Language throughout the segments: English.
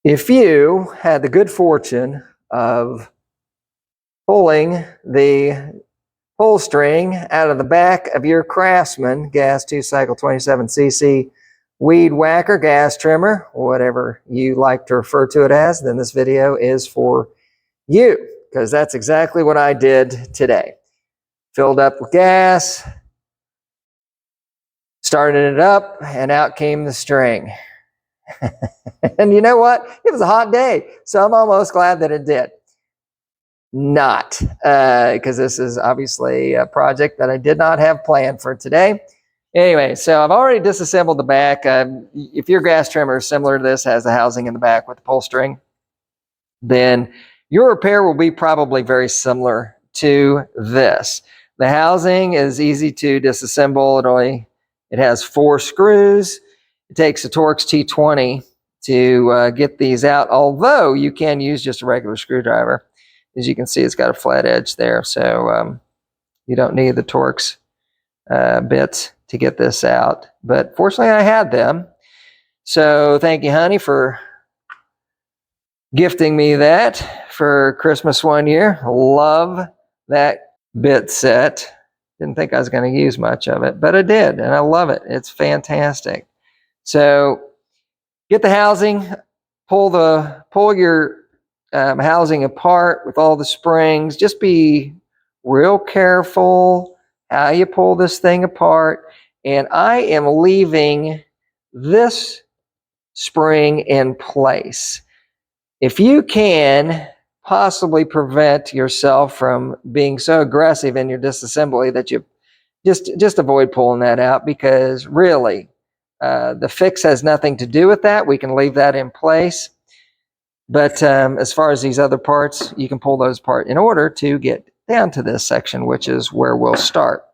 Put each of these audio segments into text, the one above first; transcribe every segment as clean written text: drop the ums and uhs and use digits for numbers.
If you had the good fortune of pulling the pull string out of the back of your Craftsman gas 2-cycle 27cc weed whacker gas trimmer, whatever you like to refer to it as, then this video is for you, because that's exactly what I did today. Filled up with gas, started it up, and out came the string. And you know what? It was a hot day, so I'm almost glad that it did. Not, because this is obviously a project that I did not have planned for today. Anyway, so I've already disassembled the back. If your gas trimmer is similar to this, has the housing in the back with the pull string, then your repair will be probably very similar to this. The housing is easy to disassemble. It has 4 screws. It takes a Torx T20 to get these out, although you can use just a regular screwdriver. As you can see, it's got a flat edge there, so you don't need the Torx bits to get this out. But fortunately, I had them. So thank you, honey, for gifting me that for Christmas one year. Love that bit set. Didn't think I was going to use much of it, but I did, and I love it. It's fantastic. So get the housing, pull your housing apart with all the springs. Just be real careful how you pull this thing apart. And I am leaving this spring in place. If you can possibly prevent yourself from being so aggressive in your disassembly that you just avoid pulling that out, because really the fix has nothing to do with that. We can leave that in place. But as far as these other parts, you can pull those apart in order to get down to this section, which is where we'll start.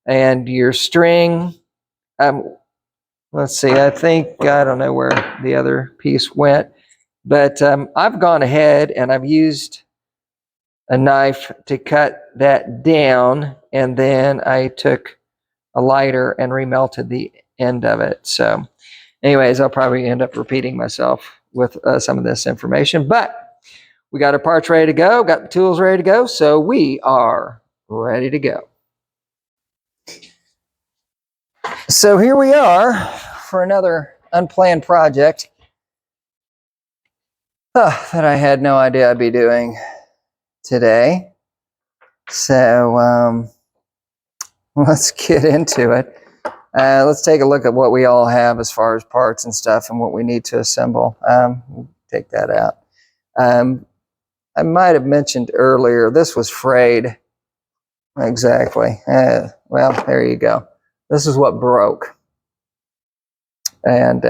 And your string, let's see, I don't know where the other piece went, but I've gone ahead and I've used a knife to cut that down, and then I took a lighter and remelted the end of it. So anyways, I'll probably end up repeating myself with some of this information, but we got our parts ready to go, got the tools ready to go, so we are ready to go. So here we are for another unplanned project that I had no idea I'd be doing today. So let's get into it. Let's take a look at what we all have as far as parts and stuff and what we need to assemble. Take that out. I might have mentioned earlier, this was frayed. Exactly. Well, there you go. This is what broke. And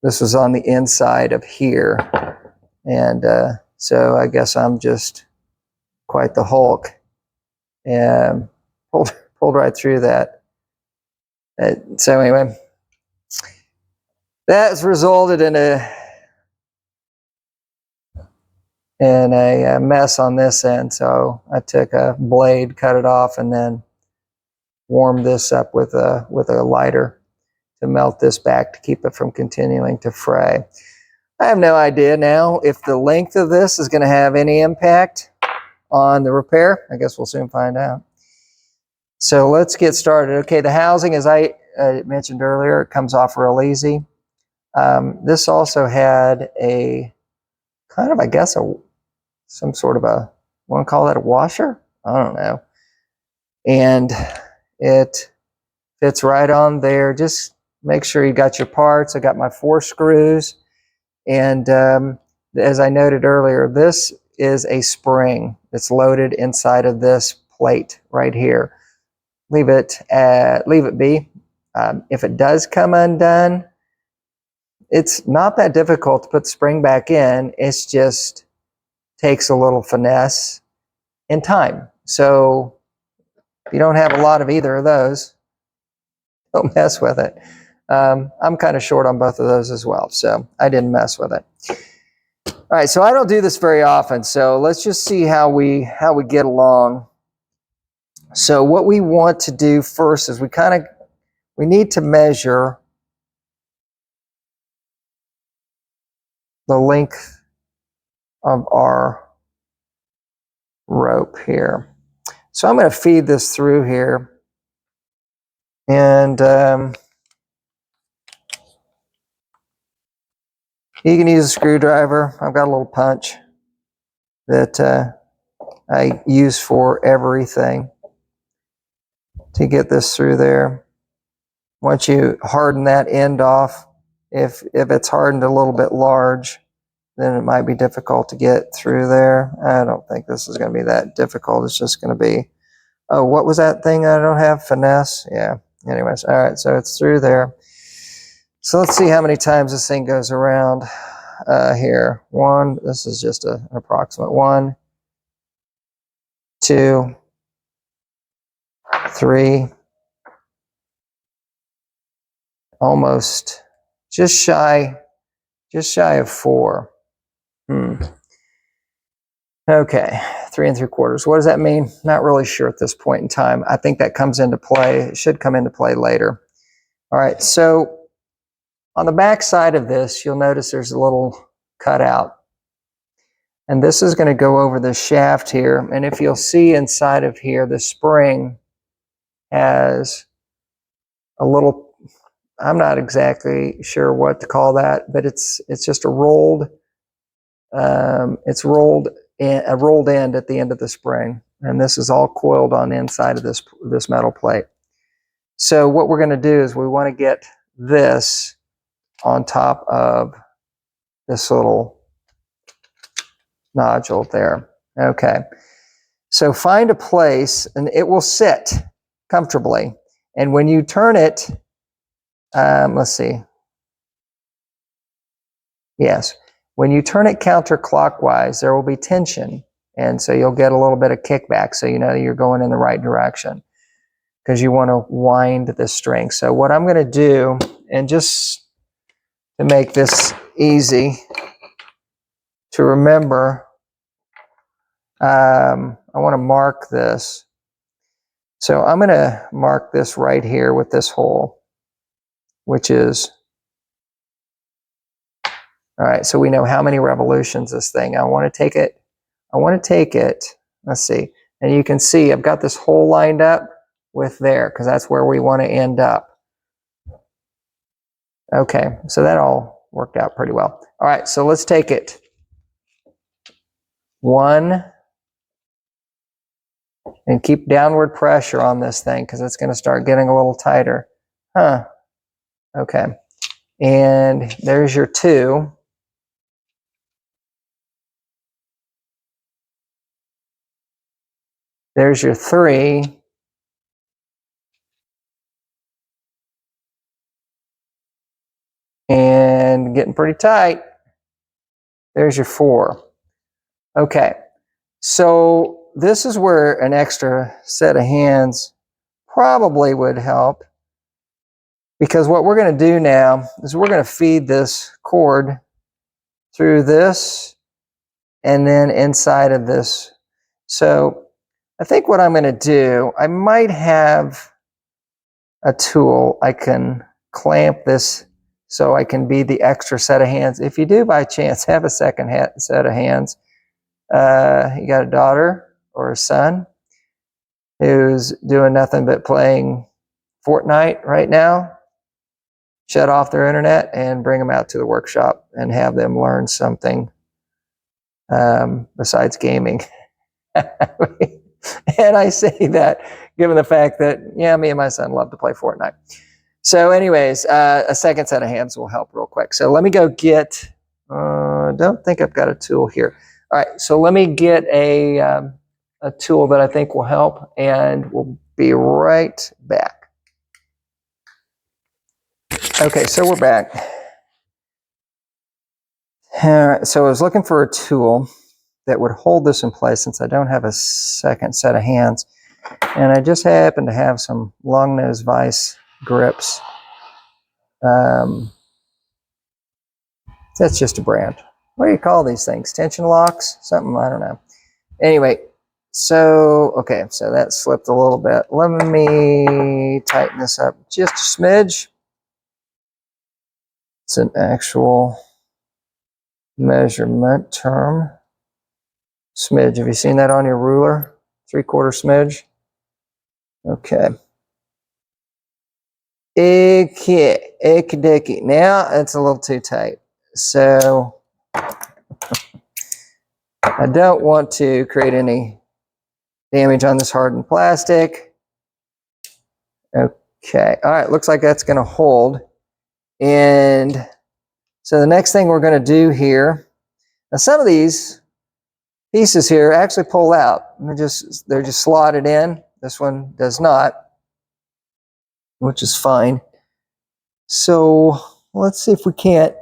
this was on the inside of here. And so I guess I'm just quite the Hulk. And pulled right through that. So anyway, that's resulted in a mess on this end. So I took a blade, cut it off, and then warmed this up with a lighter to melt this back to keep it from continuing to fray. I have no idea now if the length of this is going to have any impact on the repair. I guess we'll soon find out. So let's get started. Okay, the housing, as I mentioned earlier, it comes off real easy. This also had a kind of, I guess, some sort of a, want to call that a washer? I don't know. And it fits right on there. Just make sure you got your parts. I got my 4 screws. And as I noted earlier, this is a spring that's loaded inside of this plate right here. Leave it be. If it does come undone, it's not that difficult to put the spring back in. It's just takes a little finesse and time. So if you don't have a lot of either of those, don't mess with it. I'm kind of short on both of those as well, so I didn't mess with it. All right, so I don't do this very often, so let's just see how we get along. So what we want to do first is we need to measure the length of our rope here. So I'm going to feed this through here, and you can use a screwdriver. I've got a little punch that I use for everything to get this through there. Once you harden that end off, if it's hardened a little bit large, then it might be difficult to get through there. I don't think this is going to be that difficult. It's just going to be, oh, what was that thing I don't have? Finesse? Yeah. Anyways, all right, so it's through there. So let's see how many times this thing goes around here. One, this is just an approximate. 1, 2, 3, almost just shy of 4. Okay, 3 3/4. What does that mean? Not really sure at this point in time. I think that comes into play. It should come into play later. All right, so on the back side of this, you'll notice there's a little cutout. And this is going to go over the shaft here. And if you'll see inside of here, the spring has a little, I'm not exactly sure what to call that, but it's just a rolled a rolled end at the end of the spring, and this is all coiled on the inside of this metal plate. So what we're going to do is we want to get this on top of this little nodule there. Okay, so find a place, and it will sit comfortably. And when you turn it, let's see. Yes. When you turn it counterclockwise, there will be tension, and so you'll get a little bit of kickback, so you know you're going in the right direction because you want to wind the string. So what I'm going to do, and just to make this easy to remember, I want to mark this. So I'm going to mark this right here with this hole, which is, all right, so we know how many revolutions this thing. I want to take it, let's see. And you can see I've got this hole lined up with there because that's where we want to end up. Okay, so that all worked out pretty well. All right, so let's take it. 1, and keep downward pressure on this thing because it's going to start getting a little tighter. Okay, and there's your 2. There's your 3. And getting pretty tight. There's your 4. Okay, so this is where an extra set of hands probably would help, because what we're going to do now is we're going to feed this cord through this and then inside of this. So I think what I'm going to do, I might have a tool I can clamp this so I can be the extra set of hands. If you do by chance have a second set of hands, you got a daughter or a son who's doing nothing but playing Fortnite right now, shut off their internet and bring them out to the workshop and have them learn something besides gaming. And I say that given the fact that, yeah, me and my son love to play Fortnite. So anyways, a second set of hands will help real quick. So let me go get, don't think I've got a tool here. All right, so let me get a tool that I think will help, and we'll be right back. Okay, so we're back. All right, so I was looking for a tool that would hold this in place since I don't have a second set of hands. And I just happen to have some long nose vise grips. That's just a brand. What do you call these things? Tension locks? Something, I don't know. Anyway, so, okay, so that slipped a little bit. Let me tighten this up just a smidge. It's an actual measurement term. Smidge. Have you seen that on your ruler? 3/4 smidge. Okay. Icky dicky. Now it's a little too tight. So I don't want to create any damage on this hardened plastic. Okay. All right. Looks like that's going to hold. And so the next thing we're going to do here, now some of these pieces here actually pull out. They're just slotted in. This one does not, which is fine. So let's see if we can't,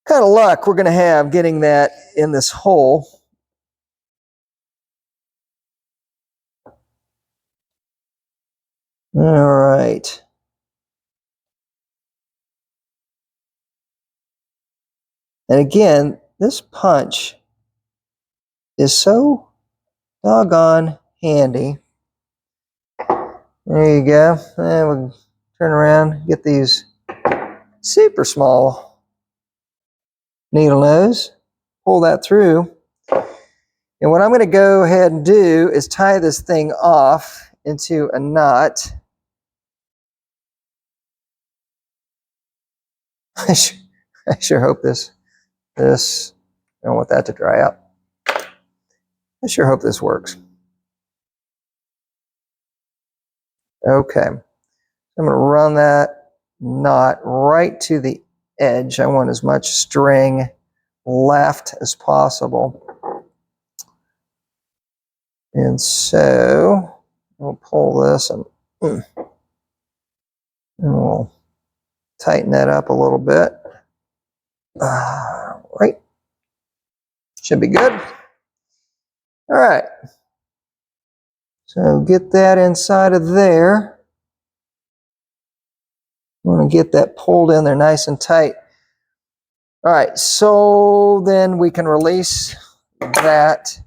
kind of luck we're going to have getting that in this hole. All right. And again, this punch is so doggone handy. There you go. And we'll turn around, get these super small needle nose, pull that through. And what I'm going to go ahead and do is tie this thing off into a knot. I sure hope this, I don't want that to dry out. I sure hope this works. Okay, I'm going to run that knot right to the edge. I want as much string left as possible. And so we'll pull this and we'll tighten that up a little bit. Right. Should be good. All right. So get that inside of there. I want to get that pulled in there nice and tight. All right. So then we can release that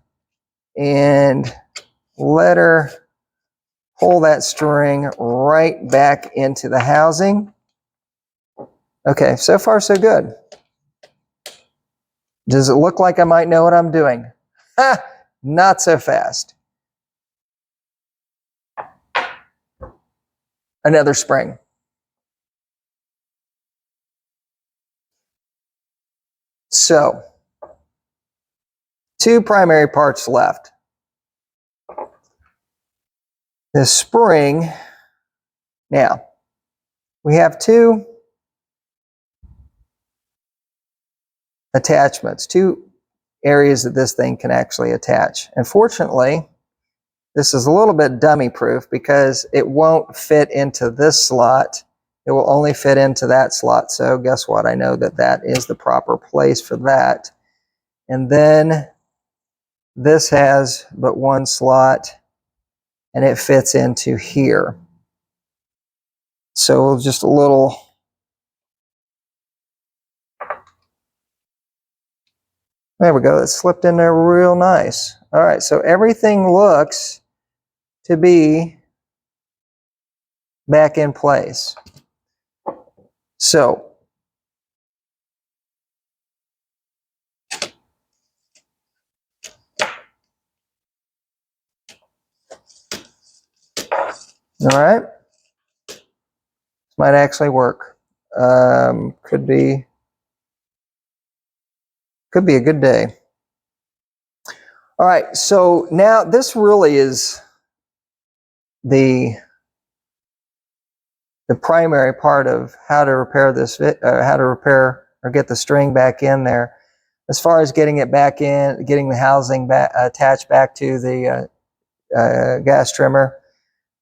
and let her pull that string right back into the housing. Okay, so far so good. Does it look like I might know what I'm doing? Ha! Not so fast. Another spring. So, two primary parts left. The spring, now, we have two attachments, two areas that this thing can actually attach. Unfortunately, this is a little bit dummy proof because it won't fit into this slot. It will only fit into that slot. So guess what? I know that that is the proper place for that. And then this has but one slot and it fits into here. So just a little there we go. It slipped in there real nice. All right, so everything looks to be back in place. So all right, this might actually work. Could be a good day. All right, so now this really is the primary part of how to repair this, how to repair or get the string back in there. As far as getting it back in, getting the housing back, attached back to the gas trimmer,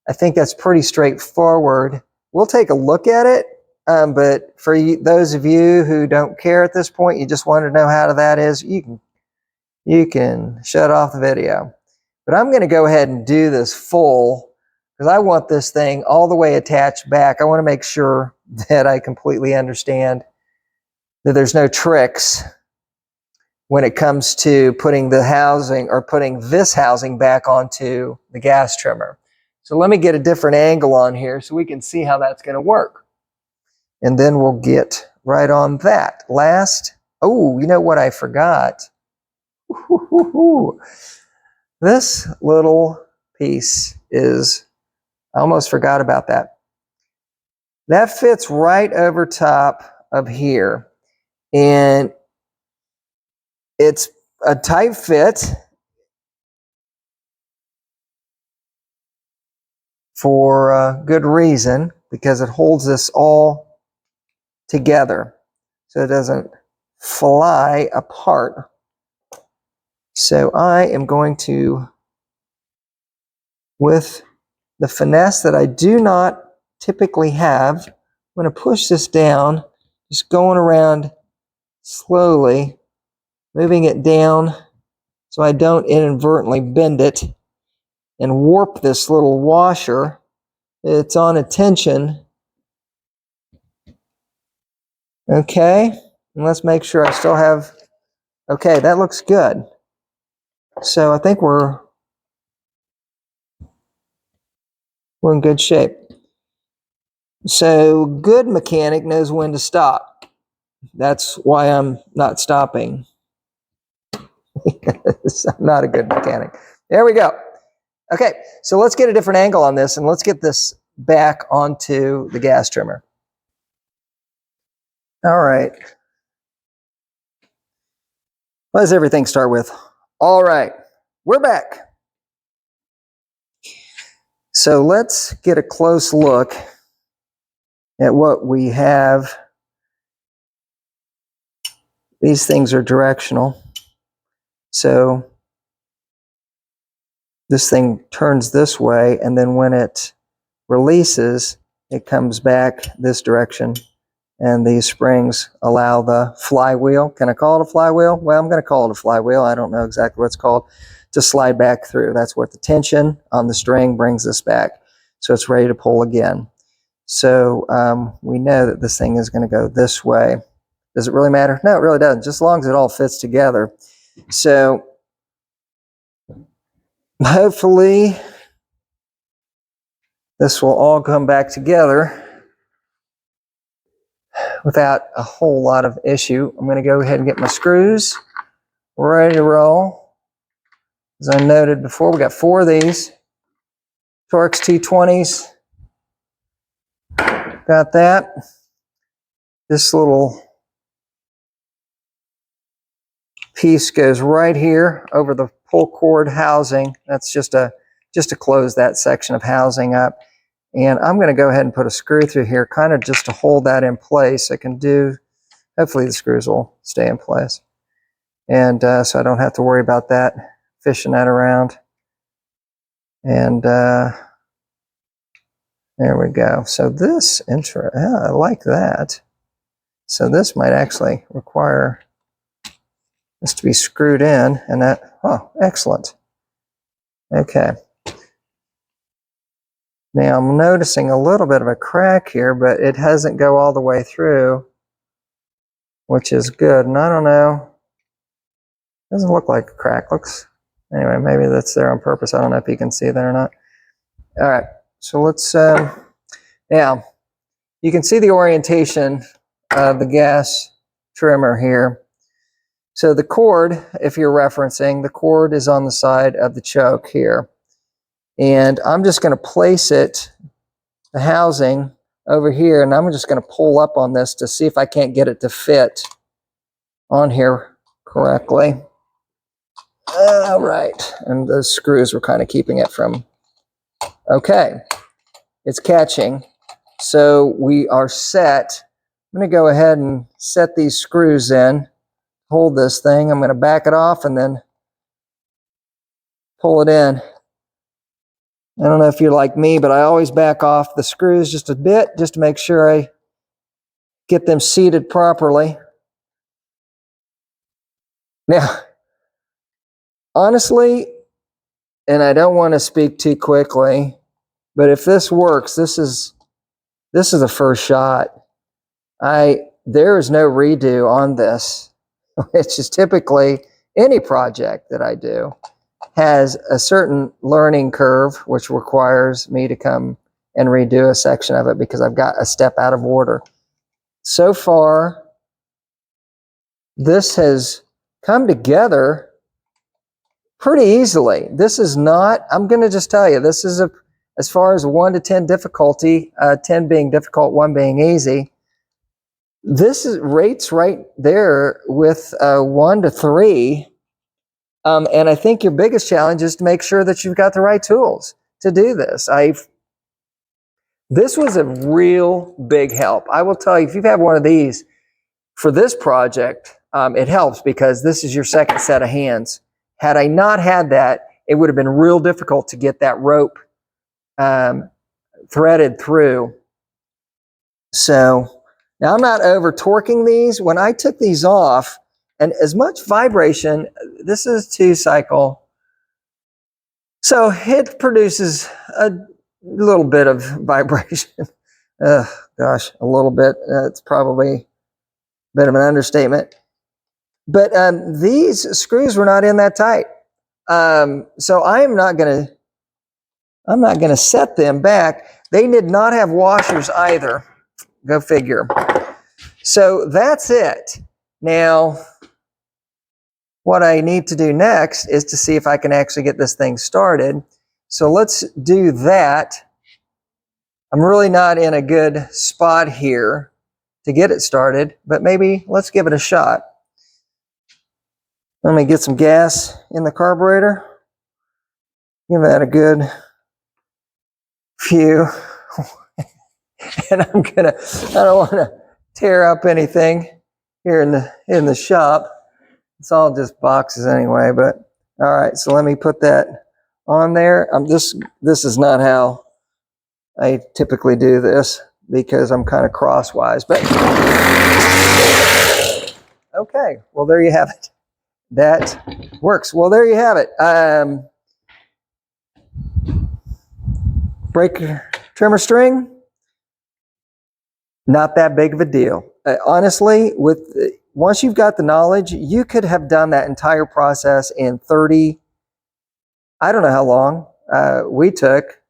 I think that's pretty straightforward. We'll take a look at it, but for those of you who don't care at this point, you just want to know how that is, you can shut off the video. But I'm going to go ahead and do this full because I want this thing all the way attached back. I want to make sure that I completely understand that there's no tricks when it comes to putting the housing or putting this housing back onto the gas trimmer. So let me get a different angle on here so we can see how that's going to work. And then we'll get right on that. Last Oh, you know what I forgot? This little piece is, I almost forgot about that. That fits right over top of here. And it's a tight fit for good reason, because it holds this all together so it doesn't fly apart. So I am going to, with the finesse that I do not typically have, I'm going to push this down, just going around slowly, moving it down so I don't inadvertently bend it and warp this little washer. It's on a tension. Okay, and let's make sure I still have, okay, that looks good. So I think we're in good shape. So good mechanic knows when to stop. That's why I'm not stopping. I'm not a good mechanic. There we go. Okay, so let's get a different angle on this, and let's get this back onto the gas trimmer. All right. What does everything start with? All right, we're back. So let's get a close look at what we have. These things are directional. So this thing turns this way, and then when it releases, it comes back this direction. And these springs allow the flywheel. Can I call it a flywheel? Well, I'm going to call it a flywheel. I don't know exactly what it's called. To slide back through. That's what the tension on the string brings this back. So it's ready to pull again. So we know that this thing is going to go this way. Does it really matter? No, it really doesn't. Just as long as it all fits together. So hopefully this will all come back together without a whole lot of issue. I'm going to go ahead and get my screws ready to roll. As I noted before, we got 4 of these. Torx T20s. Got that. This little piece goes right here over the pull cord housing. That's just to close that section of housing up. And I'm going to go ahead and put a screw through here, kind of just to hold that in place. I can do, hopefully the screws will stay in place. And so I don't have to worry about that, fishing that around. And there we go. So this, I like that. So this might actually require this to be screwed in, and that, oh, excellent. Okay. Now I'm noticing a little bit of a crack here, but it doesn't go all the way through, which is good. And I don't know, doesn't look like a crack. Looks, anyway, maybe that's there on purpose. I don't know if you can see that or not. All right, so let's, now, you can see the orientation of the gas trimmer here. So the cord, if you're referencing, the cord is on the side of the choke here. And I'm just going to place it, the housing, over here, and I'm just going to pull up on this to see if I can't get it to fit on here correctly. All right, and those screws were kind of keeping it from, okay, it's catching. So we are set. I'm going to go ahead and set these screws in, hold this thing. I'm going to back it off and then pull it in. I don't know if you're like me, but I always back off the screws just a bit, just to make sure I get them seated properly. Now, honestly, and I don't want to speak too quickly, but if this works, this is a first shot. There is no redo on this, which is typically any project that I do has a certain learning curve, which requires me to come and redo a section of it because I've got a step out of order. So far, this has come together pretty easily. This is not, I'm going to just tell you, this is as far as 1 to 10 difficulty, 10 being difficult, 1 being easy. This rates right there with 1 to 3. And I think your biggest challenge is to make sure that you've got the right tools to do this. This was a real big help. I will tell you, if you have one of these for this project, it helps because this is your second set of hands. Had I not had that, it would have been real difficult to get that rope threaded through. So now I'm not over torquing these. When I took these off, and as much vibration, this is 2-cycle, so it produces a little bit of vibration. Gosh, a little bit. It's probably a bit of an understatement. But these screws were not in that tight. So I'm not gonna set them back. They did not have washers either. Go figure. So that's it. Now, what I need to do next is to see if I can actually get this thing started. So let's do that. I'm really not in a good spot here to get it started, but maybe let's give it a shot. Let me get some gas in the carburetor. Give that a good few. And I don't want to tear up anything here in the shop. It's all just boxes anyway, but all right, so let me put that on there. This is not how I typically do this because I'm kind of crosswise, but okay, well, there you have it. That works. Well, there you have it. Brake trimmer string, not that big of a deal. Honestly, once you've got the knowledge, you could have done that entire process in 30, I don't know how long we took,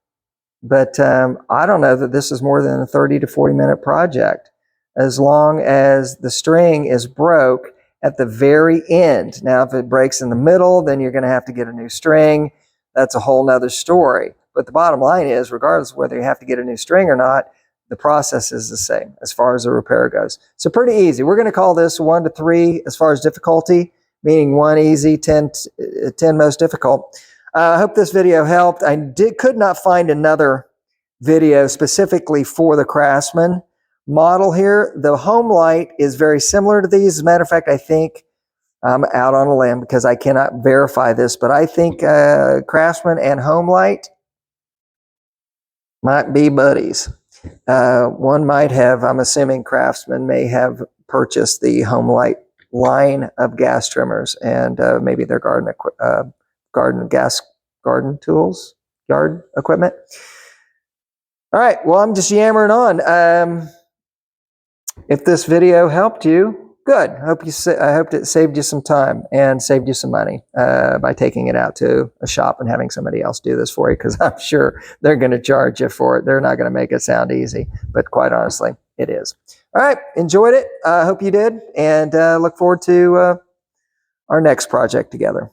but I don't know that this is more than a 30 to 40 minute project, as long as the string is broke at the very end. Now, if it breaks in the middle, then you're going to have to get a new string. That's a whole nother story. But the bottom line is, regardless of whether you have to get a new string or not, the process is the same as far as the repair goes. So pretty easy. We're going to call this 1 to 3 as far as difficulty, meaning 1 easy, 10 most difficult. I hope this video helped. I could not find another video specifically for the Craftsman model here. The Homelite is very similar to these. As a matter of fact, I think I'm out on a limb because I cannot verify this, but I think Craftsman and Homelite might be buddies. One might have, I'm assuming Craftsman may have purchased the Homelite line of gas trimmers, and maybe their garden tools, yard equipment. All right, well, I'm just yammering on. If this video helped you, good. I hope it saved you some time and saved you some money by taking it out to a shop and having somebody else do this for you, because I'm sure they're going to charge you for it. They're not going to make it sound easy, but quite honestly, it is. All right, enjoyed it. I hope you did, and look forward to our next project together.